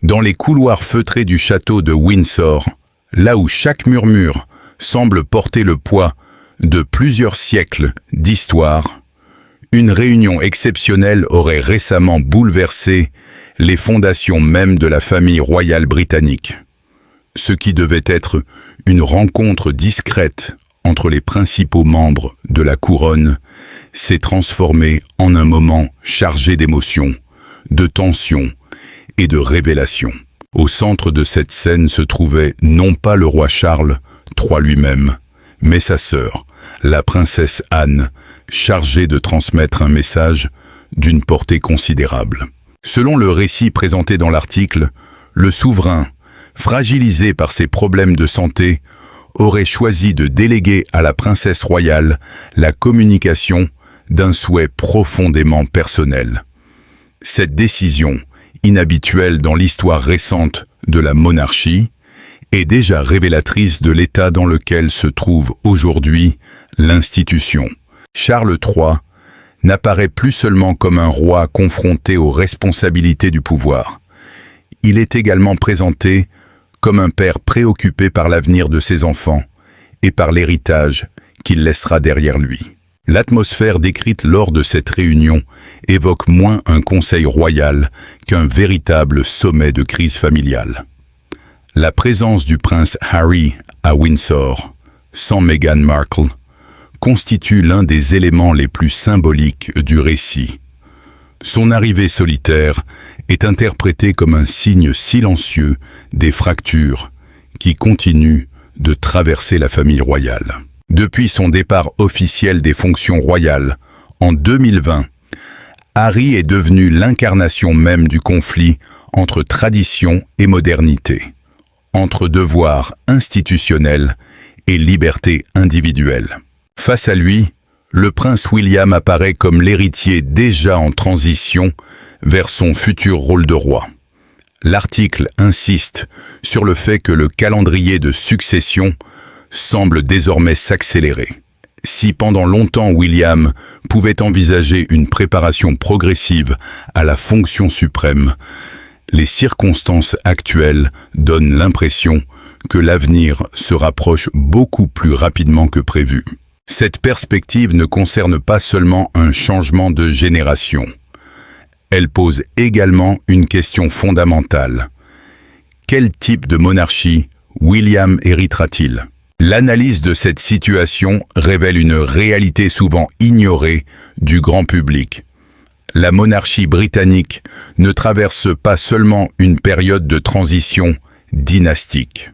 Dans les couloirs feutrés du château de Windsor, là où chaque murmure semble porter le poids de plusieurs siècles d'histoire, une réunion exceptionnelle aurait récemment bouleversé les fondations même de la famille royale britannique. Ce qui devait être une rencontre discrète entre les principaux membres de la couronne s'est transformé en un moment chargé d'émotions, de tensions et de révélations. Au centre de cette scène se trouvait non pas le roi Charles III lui-même, mais sa sœur, la princesse Anne, chargée de transmettre un message d'une portée considérable. Selon le récit présenté dans l'article, le souverain, fragilisé par ses problèmes de santé, aurait choisi de déléguer à la princesse royale la communication d'un souhait profondément personnel. Cette décision, inhabituelle dans l'histoire récente de la monarchie, est déjà révélatrice de l'état dans lequel se trouve aujourd'hui l'institution. Charles III n'apparaît plus seulement comme un roi confronté aux responsabilités du pouvoir. Il est également présenté comme un père préoccupé par l'avenir de ses enfants et par l'héritage qu'il laissera derrière lui. L'atmosphère décrite lors de cette réunion évoque moins un conseil royal qu'un véritable sommet de crise familiale. La présence du prince Harry à Windsor, sans Meghan Markle, constitue l'un des éléments les plus symboliques du récit. Son arrivée solitaire est interprétée comme un signe silencieux des fractures qui continuent de traverser la famille royale. Depuis son départ officiel des fonctions royales, en 2020, Harry est devenu l'incarnation même du conflit entre tradition et modernité, entre devoir institutionnel et liberté individuelle. Face à lui, le prince William apparaît comme l'héritier déjà en transition vers son futur rôle de roi. L'article insiste sur le fait que le calendrier de succession semble désormais s'accélérer. Si pendant longtemps William pouvait envisager une préparation progressive à la fonction suprême, les circonstances actuelles donnent l'impression que l'avenir se rapproche beaucoup plus rapidement que prévu. Cette perspective ne concerne pas seulement un changement de génération. Elle pose également une question fondamentale. Quel type de monarchie William héritera-t-il ? L'analyse de cette situation révèle une réalité souvent ignorée du grand public. La monarchie britannique ne traverse pas seulement une période de transition dynastique.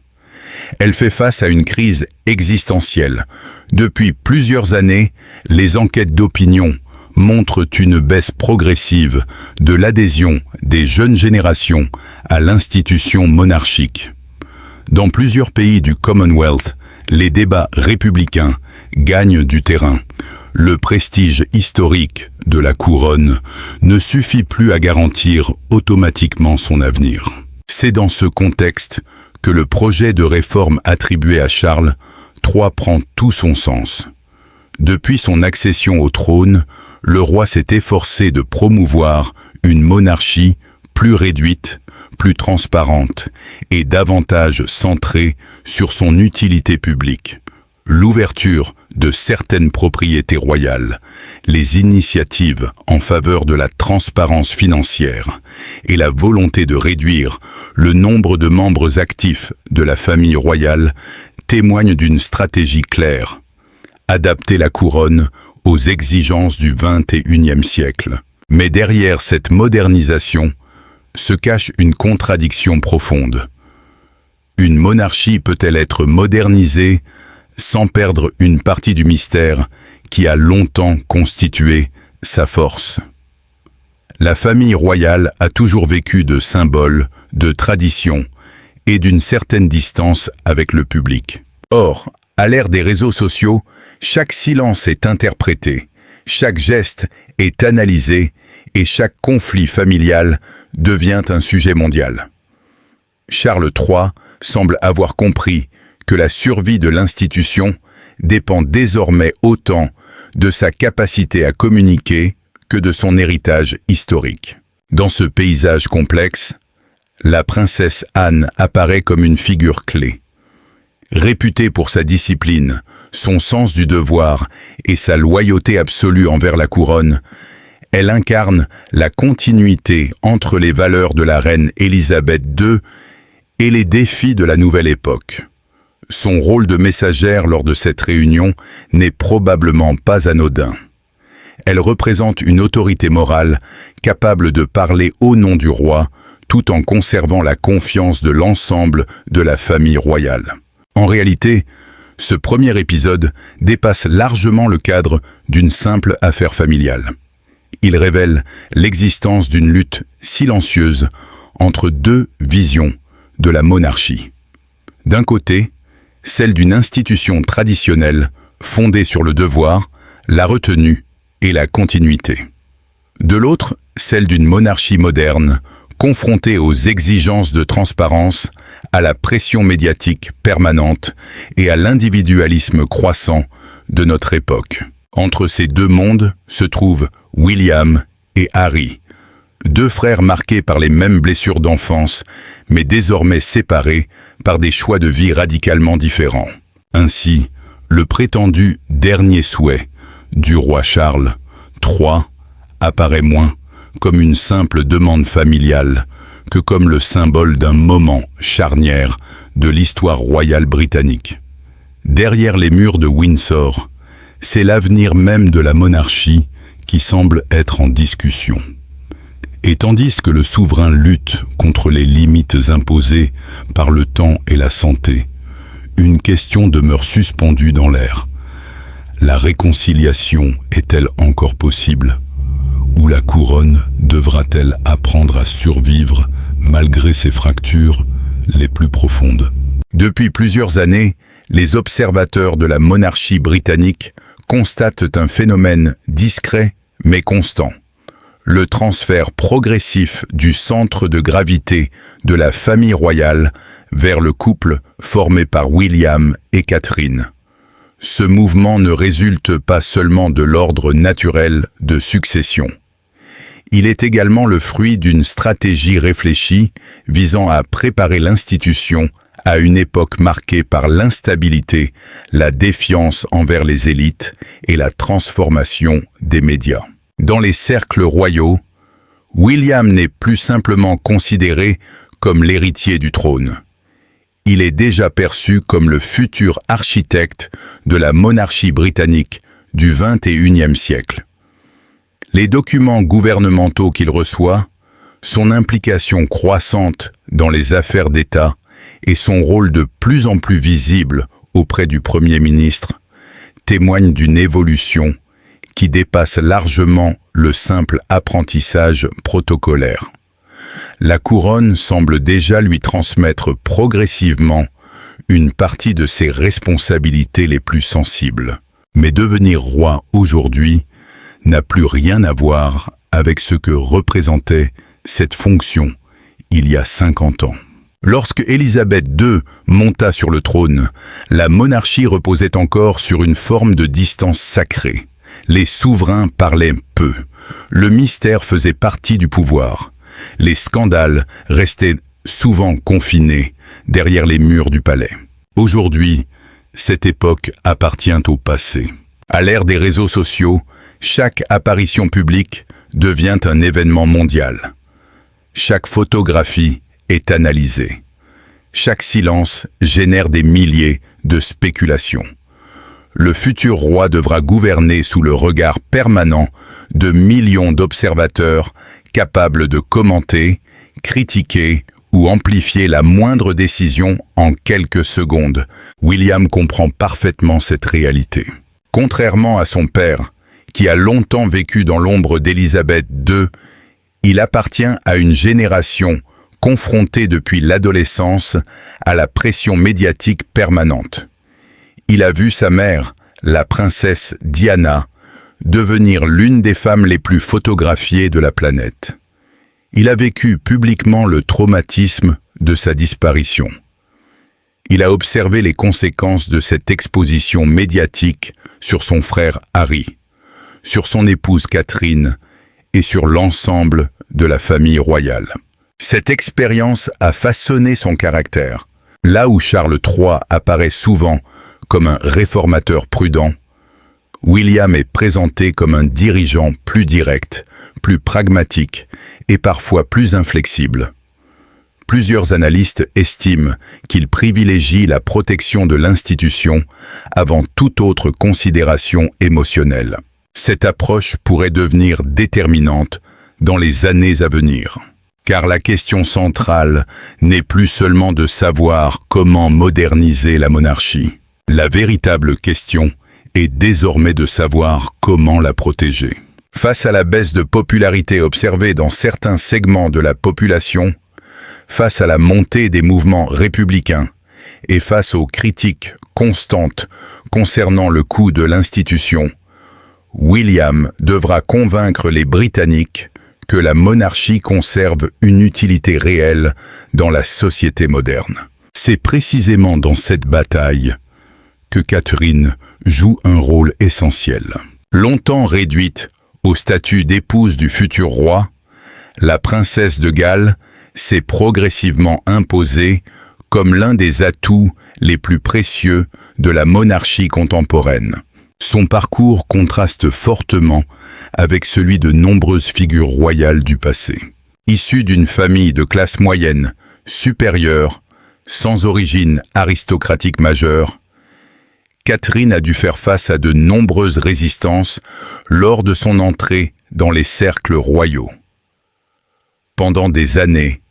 Elle fait face à une crise existentielle. Depuis plusieurs années, les enquêtes d'opinion montrent une baisse progressive de l'adhésion des jeunes générations à l'institution monarchique. Dans plusieurs pays du Commonwealth, les débats républicains gagnent du terrain. Le prestige historique de la couronne ne suffit plus à garantir automatiquement son avenir. C'est dans ce contexte que le projet de réforme attribué à Charles III prend tout son sens. Depuis son accession au trône, le roi s'est efforcé de promouvoir une monarchie plus réduite, plus transparente et davantage centrée sur son utilité publique. L'ouverture de certaines propriétés royales, les initiatives en faveur de la transparence financière et la volonté de réduire le nombre de membres actifs de la famille royale témoignent d'une stratégie claire: adapter la couronne aux exigences du XXIe siècle. Mais derrière cette modernisation se cache une contradiction profonde. Une monarchie peut-elle être modernisée sans perdre une partie du mystère qui a longtemps constitué sa force? La famille royale a toujours vécu de symboles, de traditions et d'une certaine distance avec le public. Or, à l'ère des réseaux sociaux, chaque silence est interprété, chaque geste est analysé et chaque conflit familial devient un sujet mondial. Charles III semble avoir compris que la survie de l'institution dépend désormais autant de sa capacité à communiquer que de son héritage historique. Dans ce paysage complexe, la princesse Anne apparaît comme une figure clé. Réputée pour sa discipline, son sens du devoir et sa loyauté absolue envers la couronne, elle incarne la continuité entre les valeurs de la reine Élisabeth II et les défis de la nouvelle époque. Son rôle de messagère lors de cette réunion n'est probablement pas anodin. Elle représente une autorité morale capable de parler au nom du roi, tout en conservant la confiance de l'ensemble de la famille royale. En réalité, ce premier épisode dépasse largement le cadre d'une simple affaire familiale. Il révèle l'existence d'une lutte silencieuse entre deux visions de la monarchie. D'un côté, celle d'une institution traditionnelle fondée sur le devoir, la retenue et la continuité. De l'autre, celle d'une monarchie moderne, confrontée aux exigences de transparence, à la pression médiatique permanente et à l'individualisme croissant de notre époque. Entre ces deux mondes se trouvent William et Harry, deux frères marqués par les mêmes blessures d'enfance, mais désormais séparés par des choix de vie radicalement différents. Ainsi, le prétendu dernier souhait du roi Charles III apparaît moins comme une simple demande familiale que comme le symbole d'un moment charnière de l'histoire royale britannique. Derrière les murs de Windsor, c'est l'avenir même de la monarchie qui semble être en discussion. Et tandis que le souverain lutte contre les limites imposées par le temps et la santé, une question demeure suspendue dans l'air. La réconciliation est-elle encore possible ? Ou la couronne devra-t-elle apprendre à survivre malgré ses fractures les plus profondes ? Depuis plusieurs années, les observateurs de la monarchie britannique constatent un phénomène discret mais constant. Le transfert progressif du centre de gravité de la famille royale vers le couple formé par William et Catherine. Ce mouvement ne résulte pas seulement de l'ordre naturel de succession. Il est également le fruit d'une stratégie réfléchie visant à préparer l'institution à une époque marquée par l'instabilité, la défiance envers les élites et la transformation des médias. Dans les cercles royaux, William n'est plus simplement considéré comme l'héritier du trône. Il est déjà perçu comme le futur architecte de la monarchie britannique du XXIe siècle. Les documents gouvernementaux qu'il reçoit, son implication croissante dans les affaires d'État et son rôle de plus en plus visible auprès du Premier ministre témoignent d'une évolution qui dépasse largement le simple apprentissage protocolaire. La couronne semble déjà lui transmettre progressivement une partie de ses responsabilités les plus sensibles. Mais devenir roi aujourd'hui n'a plus rien à voir avec ce que représentait cette fonction il y a 50 ans. Lorsque Élisabeth II monta sur le trône, la monarchie reposait encore sur une forme de distance sacrée. Les souverains parlaient peu. Le mystère faisait partie du pouvoir. Les scandales restaient souvent confinés derrière les murs du palais. Aujourd'hui, cette époque appartient au passé. À l'ère des réseaux sociaux, chaque apparition publique devient un événement mondial. Chaque photographie est analysée. Chaque silence génère des milliers de spéculations. Le futur roi devra gouverner sous le regard permanent de millions d'observateurs capables de commenter, critiquer ou amplifier la moindre décision en quelques secondes. William comprend parfaitement cette réalité. Contrairement à son père, qui a longtemps vécu dans l'ombre d'Élisabeth II, il appartient à une génération confrontée depuis l'adolescence à la pression médiatique permanente. Il a vu sa mère, la princesse Diana, devenir l'une des femmes les plus photographiées de la planète. Il a vécu publiquement le traumatisme de sa disparition. Il a observé les conséquences de cette exposition médiatique sur son frère Harry, sur son épouse Catherine et sur l'ensemble de la famille royale. Cette expérience a façonné son caractère. Là où Charles III apparaît souvent comme un réformateur prudent, William est présenté comme un dirigeant plus direct, plus pragmatique et parfois plus inflexible. Plusieurs analystes estiment qu'il privilégie la protection de l'institution avant toute autre considération émotionnelle. Cette approche pourrait devenir déterminante dans les années à venir. Car la question centrale n'est plus seulement de savoir comment moderniser la monarchie. La véritable question est désormais de savoir comment la protéger. Face à la baisse de popularité observée dans certains segments de la population, face à la montée des mouvements républicains et face aux critiques constantes concernant le coût de l'institution, William devra convaincre les Britanniques que la monarchie conserve une utilité réelle dans la société moderne. C'est précisément dans cette bataille que Catherine joue un rôle essentiel. Longtemps réduite au statut d'épouse du futur roi, la princesse de Galles s'est progressivement imposée comme l'un des atouts les plus précieux de la monarchie contemporaine. Son parcours contraste fortement avec celui de nombreuses figures royales du passé. Issue d'une famille de classe moyenne, supérieure, sans origine aristocratique majeure, Catherine a dû faire face à de nombreuses résistances lors de son entrée dans les cercles royaux. Pendant des années,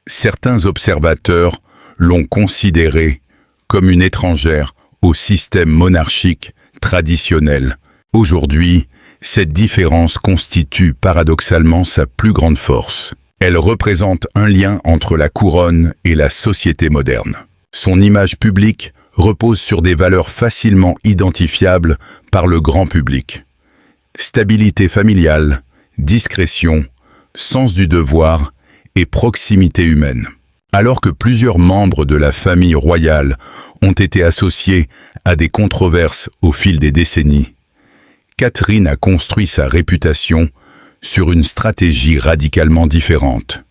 certains observateurs l'ont considérée comme une étrangère au système monarchique traditionnel. Aujourd'hui, cette différence constitue paradoxalement sa plus grande force. Elle représente un lien entre la couronne et la société moderne. Son image publique repose sur des valeurs facilement identifiables par le grand public. Stabilité familiale, discrétion, sens du devoir et proximité humaine. Alors que plusieurs membres de la famille royale ont été associés à des controverses au fil des décennies, Catherine a construit sa réputation sur une stratégie radicalement différente.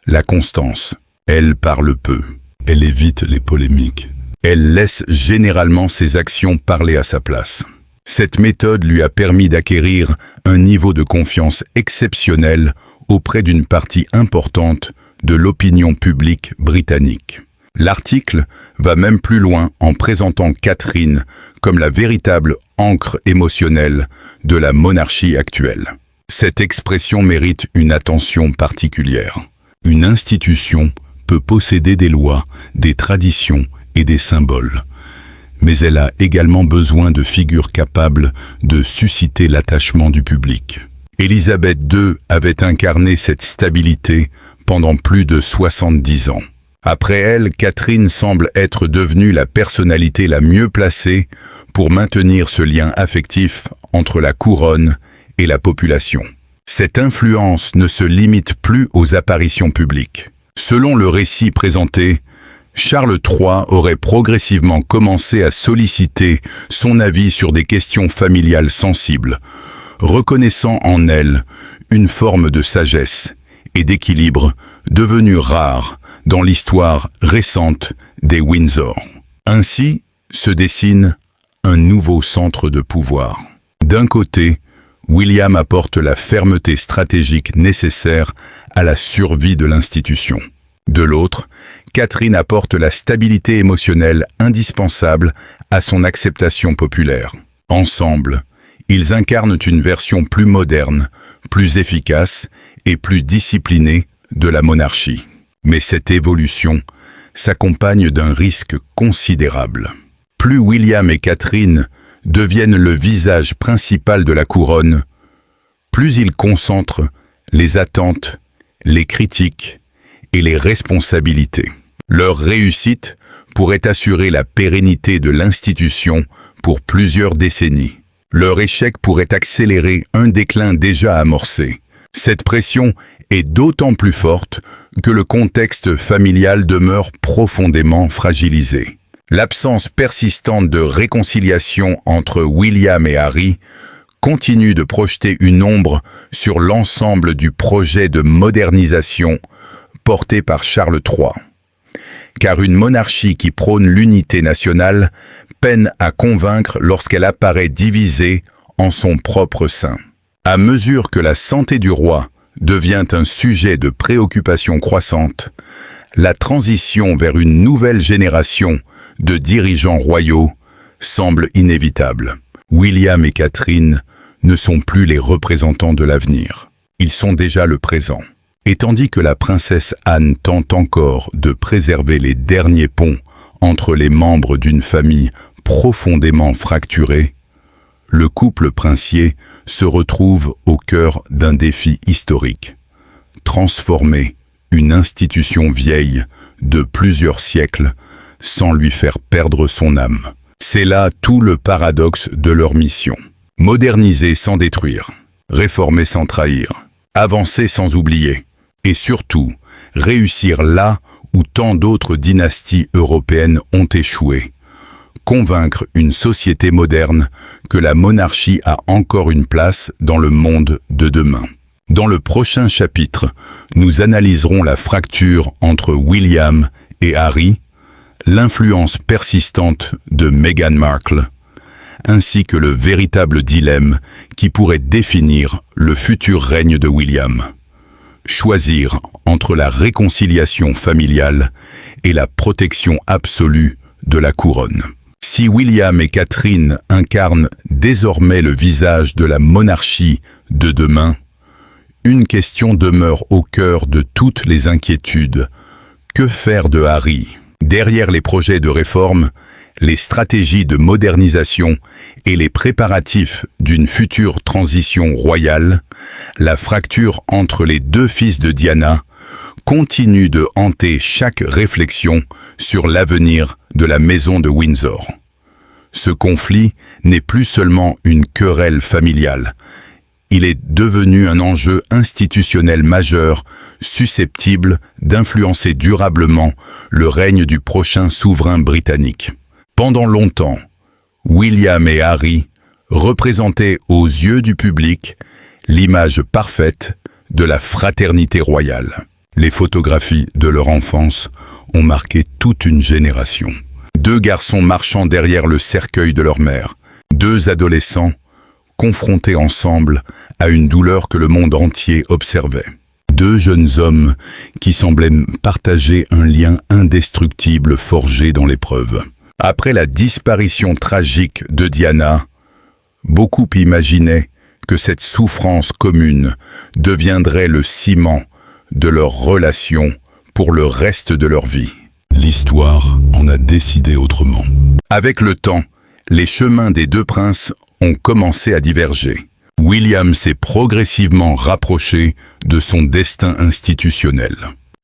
La constance. Elle parle peu. Elle évite les polémiques. Elle laisse généralement ses actions parler à sa place. Cette méthode lui a permis d'acquérir un niveau de confiance exceptionnel auprès d'une partie importante de l'opinion publique britannique. L'article va même plus loin en présentant Catherine comme la véritable ancre émotionnelle de la monarchie actuelle. Cette expression mérite une attention particulière. Une institution peut posséder des lois, des traditions et des symboles, mais elle a également besoin de figures capables de susciter l'attachement du public. Élisabeth II avait incarné cette stabilité pendant plus de 70 ans. Après elle, Catherine semble être devenue la personnalité la mieux placée pour maintenir ce lien affectif entre la couronne et la population. Cette influence ne se limite plus aux apparitions publiques. Selon le récit présenté, Charles III aurait progressivement commencé à solliciter son avis sur des questions familiales sensibles, reconnaissant en elle une forme de sagesse et d'équilibre devenue rare dans l'histoire récente des Windsor. Ainsi se dessine un nouveau centre de pouvoir. D'un côté, William apporte la fermeté stratégique nécessaire à la survie de l'institution. De l'autre, Catherine apporte la stabilité émotionnelle indispensable à son acceptation populaire. Ensemble, ils incarnent une version plus moderne, plus efficace et plus disciplinée de la monarchie. Mais cette évolution s'accompagne d'un risque considérable. Plus William et Catherine deviennent le visage principal de la couronne, plus ils concentrent les attentes, les critiques et les responsabilités. Leur réussite pourrait assurer la pérennité de l'institution pour plusieurs décennies. Leur échec pourrait accélérer un déclin déjà amorcé. Cette pression est d'autant plus forte que le contexte familial demeure profondément fragilisé. L'absence persistante de réconciliation entre William et Harry continue de projeter une ombre sur l'ensemble du projet de modernisation porté par Charles III. Car une monarchie qui prône l'unité nationale peine à convaincre lorsqu'elle apparaît divisée en son propre sein. À mesure que la santé du roi devient un sujet de préoccupation croissante, la transition vers une nouvelle génération de dirigeants royaux semble inévitable. William et Catherine ne sont plus les représentants de l'avenir. Ils sont déjà le présent. Et tandis que la princesse Anne tente encore de préserver les derniers ponts entre les membres d'une famille profondément fracturée, le couple princier se retrouve au cœur d'un défi historique. Transformer une institution vieille de plusieurs siècles sans lui faire perdre son âme. C'est là tout le paradoxe de leur mission. Moderniser sans détruire, réformer sans trahir, avancer sans oublier, et surtout réussir là où tant d'autres dynasties européennes ont échoué. Convaincre une société moderne que la monarchie a encore une place dans le monde de demain. Dans le prochain chapitre, nous analyserons la fracture entre William et Harry, l'influence persistante de Meghan Markle, ainsi que le véritable dilemme qui pourrait définir le futur règne de William. Choisir entre la réconciliation familiale et la protection absolue de la couronne. Si William et Catherine incarnent désormais le visage de la monarchie de demain, une question demeure au cœur de toutes les inquiétudes. Que faire de Harry ? Derrière les projets de réforme, les stratégies de modernisation et les préparatifs d'une future transition royale, la fracture entre les deux fils de Diana continue de hanter chaque réflexion sur l'avenir de la maison de Windsor. Ce conflit n'est plus seulement une querelle familiale. Il est devenu un enjeu institutionnel majeur, susceptible d'influencer durablement le règne du prochain souverain britannique. Pendant longtemps, William et Harry représentaient aux yeux du public l'image parfaite de la fraternité royale. Les photographies de leur enfance ont marqué toute une génération. Deux garçons marchant derrière le cercueil de leur mère, deux adolescents confrontés ensemble à une douleur que le monde entier observait. Deux jeunes hommes qui semblaient partager un lien indestructible forgé dans l'épreuve. Après la disparition tragique de Diana, beaucoup imaginaient que cette souffrance commune deviendrait le ciment de leur relation pour le reste de leur vie. L'histoire en a décidé autrement. Avec le temps, les chemins des deux princes ont commencé à diverger. William s'est progressivement rapproché de son destin institutionnel.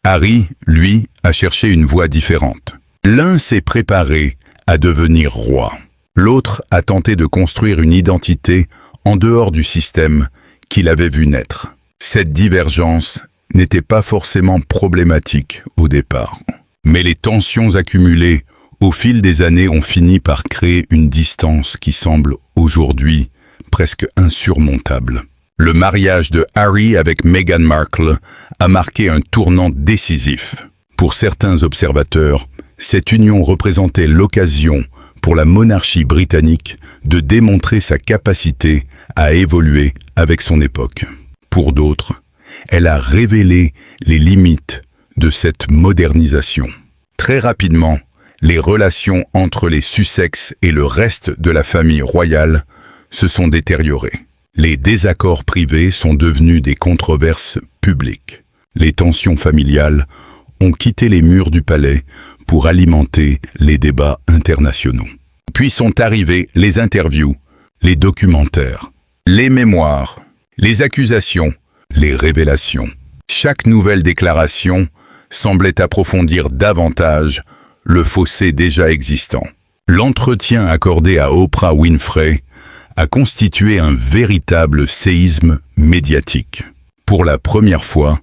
Harry, lui, a cherché une voie différente. L'un s'est préparé à devenir roi. L'autre a tenté de construire une identité en dehors du système qu'il avait vu naître. Cette divergence n'était pas forcément problématique au départ. Mais les tensions accumulées au fil des années ont fini par créer une distance qui semble aujourd'hui presque insurmontable. Le mariage de Harry avec Meghan Markle a marqué un tournant décisif. Pour certains observateurs, cette union représentait l'occasion pour la monarchie britannique de démontrer sa capacité à évoluer avec son époque. Pour d'autres, elle a révélé les limites de cette modernisation. Très rapidement, les relations entre les Sussex et le reste de la famille royale se sont détériorées. Les désaccords privés sont devenus des controverses publiques. Les tensions familiales ont quitté les murs du palais pour alimenter les débats internationaux. Puis sont arrivés les interviews, les documentaires, les mémoires, les accusations, les révélations. Chaque nouvelle déclaration semblait approfondir davantage le fossé déjà existant. L'entretien accordé à Oprah Winfrey a constitué un véritable séisme médiatique. Pour la première fois,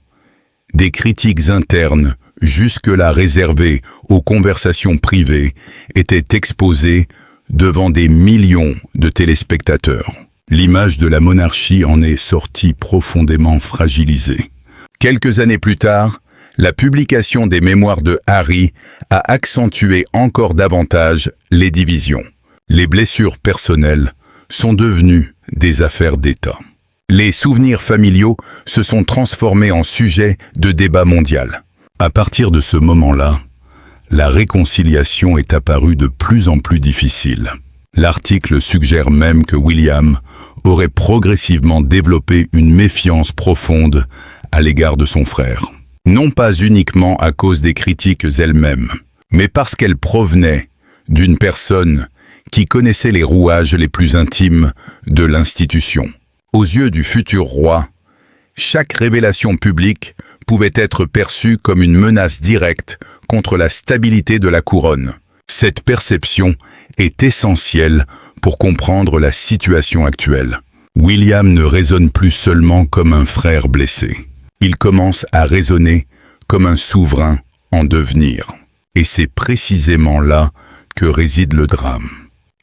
des critiques internes, jusque-là réservées aux conversations privées, étaient exposées devant des millions de téléspectateurs. L'image de la monarchie en est sortie profondément fragilisée. Quelques années plus tard, La publication des mémoires de Harry a accentué encore davantage les divisions. Les blessures personnelles sont devenues des affaires d'État. Les souvenirs familiaux se sont transformés en sujet de débat mondial. À partir de ce moment-là, la réconciliation est apparue de plus en plus difficile. L'article suggère même que William aurait progressivement développé une méfiance profonde à l'égard de son frère. Non pas uniquement à cause des critiques elles-mêmes, mais parce qu'elles provenaient d'une personne qui connaissait les rouages les plus intimes de l'institution. Aux yeux du futur roi, chaque révélation publique pouvait être perçue comme une menace directe contre la stabilité de la couronne. Cette perception est essentielle pour comprendre la situation actuelle. William ne raisonne plus seulement comme un frère blessé. Il commence à raisonner comme un souverain en devenir. Et c'est précisément là que réside le drame.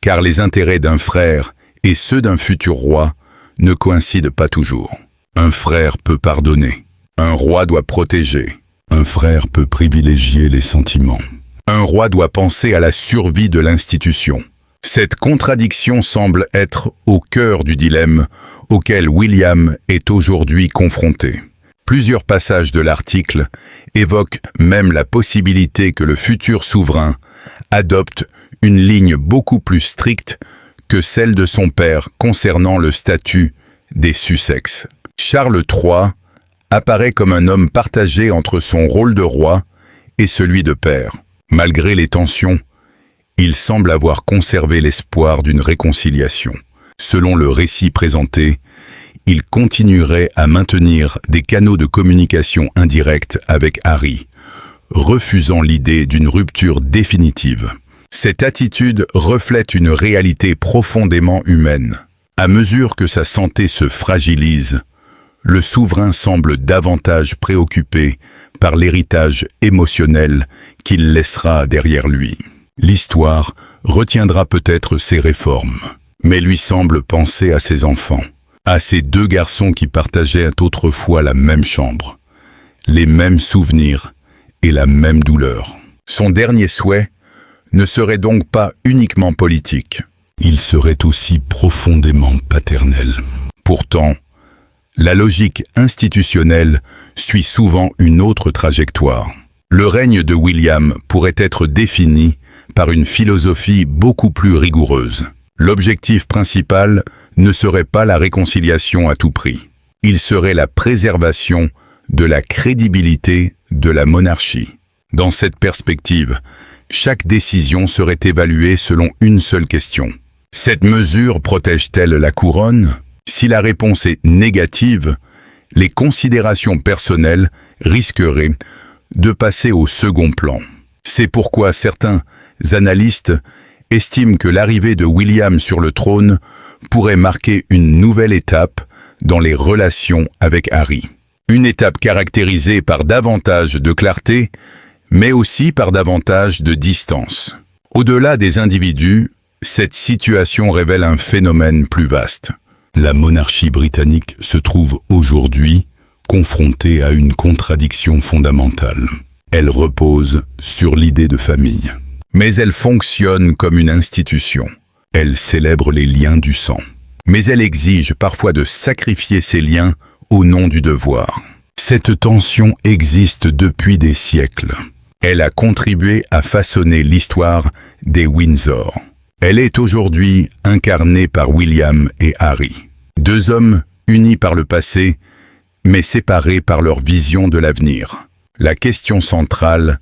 Car les intérêts d'un frère et ceux d'un futur roi ne coïncident pas toujours. Un frère peut pardonner. Un roi doit protéger. Un frère peut privilégier les sentiments. Un roi doit penser à la survie de l'institution. Cette contradiction semble être au cœur du dilemme auquel William est aujourd'hui confronté. Plusieurs passages de l'article évoquent même la possibilité que le futur souverain adopte une ligne beaucoup plus stricte que celle de son père concernant le statut des Sussex. Charles III apparaît comme un homme partagé entre son rôle de roi et celui de père. Malgré les tensions, il semble avoir conservé l'espoir d'une réconciliation. Selon le récit présenté, il continuerait à maintenir des canaux de communication indirects avec Harry, refusant l'idée d'une rupture définitive. Cette attitude reflète une réalité profondément humaine. À mesure que sa santé se fragilise, le souverain semble davantage préoccupé par l'héritage émotionnel qu'il laissera derrière lui. L'histoire retiendra peut-être ses réformes, mais lui semble penser à ses enfants, à ces deux garçons qui partageaient autrefois la même chambre, les mêmes souvenirs et la même douleur. Son dernier souhait ne serait donc pas uniquement politique, il serait aussi profondément paternel. Pourtant, la logique institutionnelle suit souvent une autre trajectoire. Le règne de William pourrait être défini par une philosophie beaucoup plus rigoureuse. L'objectif principal ne serait pas la réconciliation à tout prix. Il serait la préservation de la crédibilité de la monarchie. Dans cette perspective, chaque décision serait évaluée selon une seule question. Cette mesure protège-t-elle la couronne ? Si la réponse est négative, les considérations personnelles risqueraient de passer au second plan. C'est pourquoi certains analystes estiment que l'arrivée de William sur le trône pourrait marquer une nouvelle étape dans les relations avec Harry. Une étape caractérisée par davantage de clarté, mais aussi par davantage de distance. Au-delà des individus, cette situation révèle un phénomène plus vaste. La monarchie britannique se trouve aujourd'hui confrontée à une contradiction fondamentale. Elle repose sur l'idée de famille. Mais elle fonctionne comme une institution. Elle célèbre les liens du sang. Mais elle exige parfois de sacrifier ces liens au nom du devoir. Cette tension existe depuis des siècles. Elle a contribué à façonner l'histoire des Windsor. Elle est aujourd'hui incarnée par William et Harry. Deux hommes unis par le passé, mais séparés par leur vision de l'avenir. La question centrale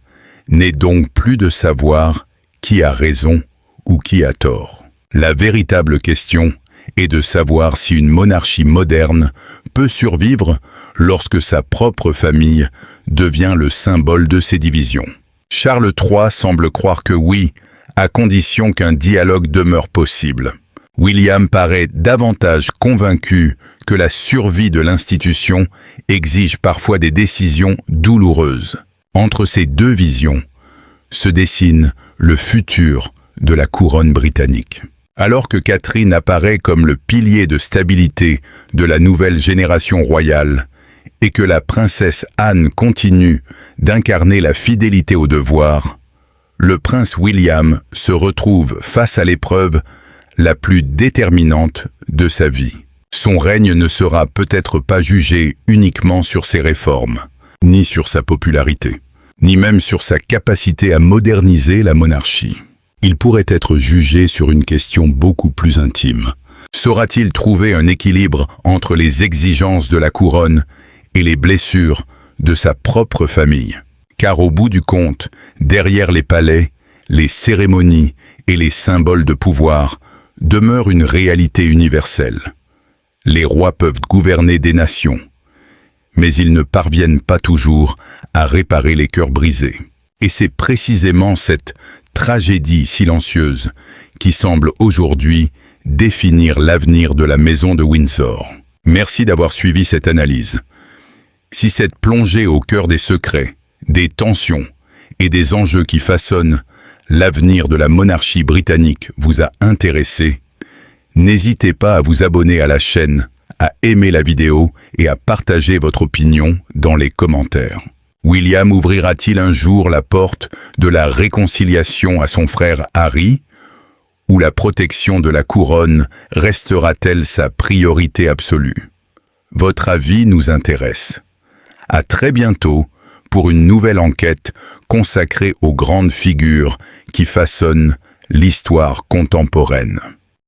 n'est donc plus de savoir qui a raison ou qui a tort. La véritable question est de savoir si une monarchie moderne peut survivre lorsque sa propre famille devient le symbole de ses divisions. Charles III semble croire que oui, à condition qu'un dialogue demeure possible. William paraît davantage convaincu que la survie de l'institution exige parfois des décisions douloureuses. Entre ces deux visions se dessine le futur de la couronne britannique. Alors que Catherine apparaît comme le pilier de stabilité de la nouvelle génération royale, et que la princesse Anne continue d'incarner la fidélité au devoir, le prince William se retrouve face à l'épreuve la plus déterminante de sa vie. Son règne ne sera peut-être pas jugé uniquement sur ses réformes, ni sur sa popularité, ni même sur sa capacité à moderniser la monarchie. Il pourrait être jugé sur une question beaucoup plus intime. Saura-t-il trouver un équilibre entre les exigences de la couronne et les blessures de sa propre famille? Car au bout du compte, derrière les palais, les cérémonies et les symboles de pouvoir demeure une réalité universelle. Les rois peuvent gouverner des nations, mais ils ne parviennent pas toujours à réparer les cœurs brisés. Et c'est précisément cette tragédie silencieuse qui semble aujourd'hui définir l'avenir de la maison de Windsor. Merci d'avoir suivi cette analyse. Si cette plongée au cœur des secrets, des tensions et des enjeux qui façonnent l'avenir de la monarchie britannique vous a intéressé, n'hésitez pas à vous abonner à la chaîne, à aimer la vidéo et à partager votre opinion dans les commentaires. William ouvrira-t-il un jour la porte de la réconciliation à son frère Harry, ou la protection de la couronne restera-t-elle sa priorité absolue? Votre avis nous intéresse. À très bientôt pour une nouvelle enquête consacrée aux grandes figures qui façonnent l'histoire contemporaine.